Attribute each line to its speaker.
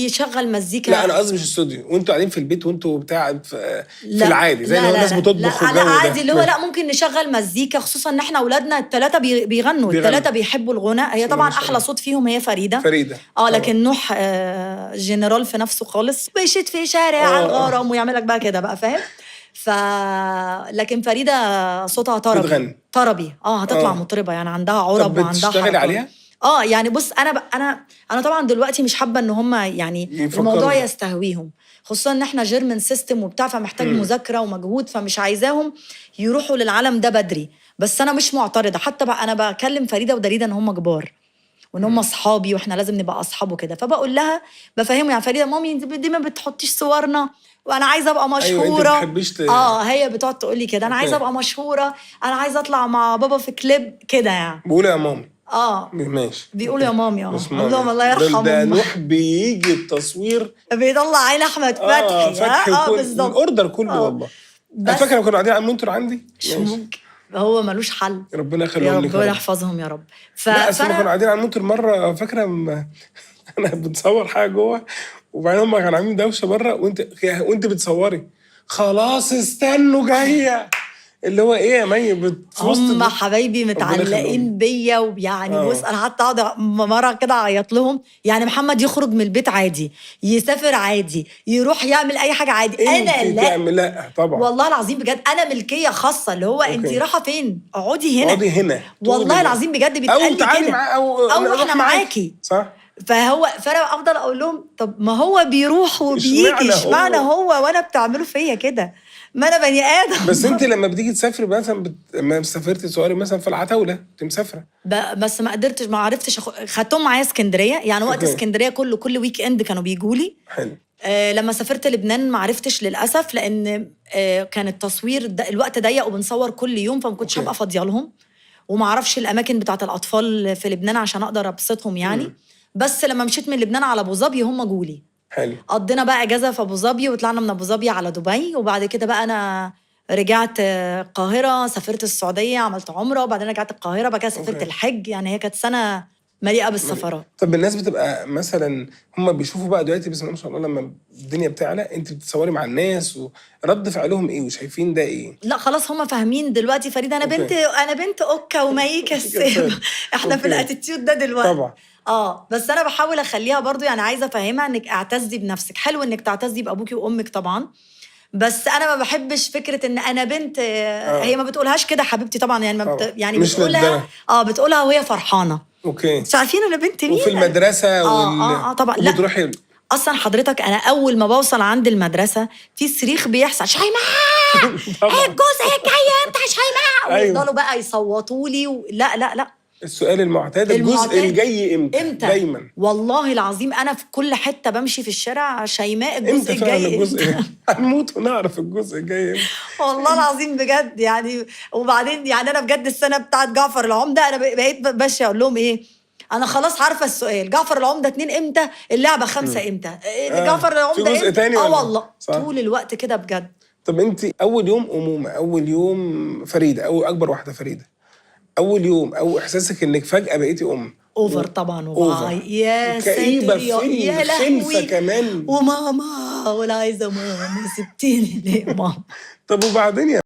Speaker 1: بيشغل مزيكا.
Speaker 2: لا انا قصدي مش استوديو، وانتوا قاعدين في البيت وانتوا بتاع في العادي زي ما الناس بتطبخ
Speaker 1: والجو ده. عادي اللي هو لا ممكن نشغل مزيكا، خصوصا ان احنا اولادنا الثلاثه بيغنوا. الثلاثه بيحبوا الغناء. هي طبعا احلى صوت فيهم هي فريده. لكن نوح جنرال في نفسه خالص، بيشيت في شارع الغرام ويعمل لك بقى كده بقى، فاهم؟ لكن فريده صوتها طربي. هتطلع مطربه يعني، عندها عرب وعندها حركات.
Speaker 2: بتشتغلي عليها؟
Speaker 1: يعني بص، انا طبعا دلوقتي مش حابه ان هم يعني الموضوع يستهويهم، خصوصا ان احنا جيرمن سيستم وبتاع، فمحتاج مذاكره ومجهود، فمش عايزاهم يروحوا للعالم ده بدري. بس انا مش معترضه، حتى بقى انا بكلم فريده ودليده ان هم كبار وان هم اصحابي واحنا لازم نبقى اصحاب وكده، فبقول لها بفهمه يعني فريده مامي دي ما بتحطيش صورنا وانا عايزه ابقى مشهوره.
Speaker 2: أيوة، انت بتحبيش
Speaker 1: هي بتقعد تقول لي كده، انا عايزه ابقى مشهوره، انا عايزه اطلع مع بابا في كليب كده يعني.
Speaker 2: بقولوا يا مامي.
Speaker 1: ماشي بيقولوا يا مامي. اللهم الله يرحمه.
Speaker 2: ده نوح بيجي التصوير
Speaker 1: بيطلع عين احمد فتحي.
Speaker 2: بالظبط الاوردر كله. والله انا فاكره لما كنا قاعدين على المونتور عندي،
Speaker 1: ممكن هو ملوش حل.
Speaker 2: ربنا يخليهم لك،
Speaker 1: ربنا يحفظهم يا رب.
Speaker 2: لا اصل كنا قاعدين على المونتور مره، فاكره انا بتصور حاجه جوه، وبعدين هم كانوا عاملين دوشه بره، وانت بتصوري، خلاص استنوا جايه، اللي هو ايه يا مي
Speaker 1: هم حبايبي متعلقين بيا. ويعني بص انا حتى اقعد مره كده اعيط لهم. يعني محمد يخرج من البيت عادي، يسافر عادي، يروح يعمل اي حاجه عادي، انا
Speaker 2: لا طبعا
Speaker 1: والله العظيم بجد انا ملكيه خاصه، اللي هو انت رايحه فين؟ اقعدي
Speaker 2: هنا
Speaker 1: والله العظيم بجد بيتقال لي كده،
Speaker 2: او
Speaker 1: احنا معاكي،
Speaker 2: صح.
Speaker 1: فانا افضل اقول لهم طب ما هو بيروح وبيجي، اشمعنى هو وانا بتعملوا فيا كده؟ ما انا بني ادم.
Speaker 2: بس انت لما بتيجي تسافري مثلا لما سافرتي تصوري مثلا في العتاوله، انت مسافره
Speaker 1: بس ما قدرتش، ما عرفتش خدتهم معايا اسكندريه يعني. وقت اسكندريه كل ويك اند كانوا بيجوا لي.
Speaker 2: حلو.
Speaker 1: لما سافرت لبنان ما عرفتش للاسف، لان كان التصوير الوقت ضيق وبنصور كل يوم، فما كنتش هبقى فاضيه لهم، وما اعرفش الاماكن بتاعه الاطفال في لبنان عشان اقدر ابسطهم يعني. بس لما مشيت من لبنان على ابو ظبي هم جولي.
Speaker 2: حلو.
Speaker 1: قضينا بقى اجازه في ابو ظبي، وطلعنا من ابو ظبي على دبي، وبعد كده بقى انا رجعت القاهره، سافرت السعوديه، عملت عمره، وبعدين رجعت القاهره، بعد كده سافرت الحج. يعني هي كانت سنه مليئه بالسفرات.
Speaker 2: طب الناس بتبقى مثلا هم بيشوفوا بقى دلوقتي بسم الله ما شاء الله لما الدنيا بتعلى انت بتصوري مع الناس، ورد فعلهم ايه وشايفين ده ايه؟
Speaker 1: لا خلاص هم فاهمين دلوقتي فريده انا بنت اوكا ومايكا السيب. احنا في الاتيتيود ده دلوقتي
Speaker 2: طبعا.
Speaker 1: بس انا بحاول اخليها برضو يعني، عايزه افهمها انك اعتزي بنفسك. حلو انك تعتزي بابوكي وامك طبعا، بس انا ما بحبش فكره ان انا بنت. هي ما بتقولهاش كده حبيبتي طبعا يعني، يعني
Speaker 2: مش
Speaker 1: بتقولها بتقولها وهي فرحانه.
Speaker 2: مش
Speaker 1: عارفين انا بنت مين.
Speaker 2: وفي المدرسه
Speaker 1: طبعا. لا بتروحي اصلا حضرتك، انا اول ما بوصل عند المدرسه في صريخ بيحصل، شيماء الجزء الجاي امتى شيماء، ويفضلوا بقى يصوتوا لي لا
Speaker 2: السؤال المعتاد الجزء الجاي امتى دايما.
Speaker 1: والله العظيم انا في كل حته بمشي في الشارع، شيماء الجزء الجاي
Speaker 2: امتى. هنموت ونعرف الجزء الجاي امتى.
Speaker 1: والله العظيم بجد يعني. وبعدين يعني انا بجد السنه بتاعت جعفر العمده انا بقيت ماشيه اقول لهم ايه، انا خلاص عارفه السؤال، جعفر العمده 2 امتى، اللعبه 5 امتى، جعفر العمده
Speaker 2: في جزء تاني
Speaker 1: والله طول الوقت كده بجد.
Speaker 2: طب انت اول يوم امومه، اول يوم فريده، او اكبر واحده فريده، اول يوم او احساسك انك فجاه بقيتي
Speaker 1: اوفر طبعا. يا
Speaker 2: ساتر يا لهوي
Speaker 1: كمان، وماما ولا عايزه ماما سبتيني ليه ماما.
Speaker 2: طب وبعدين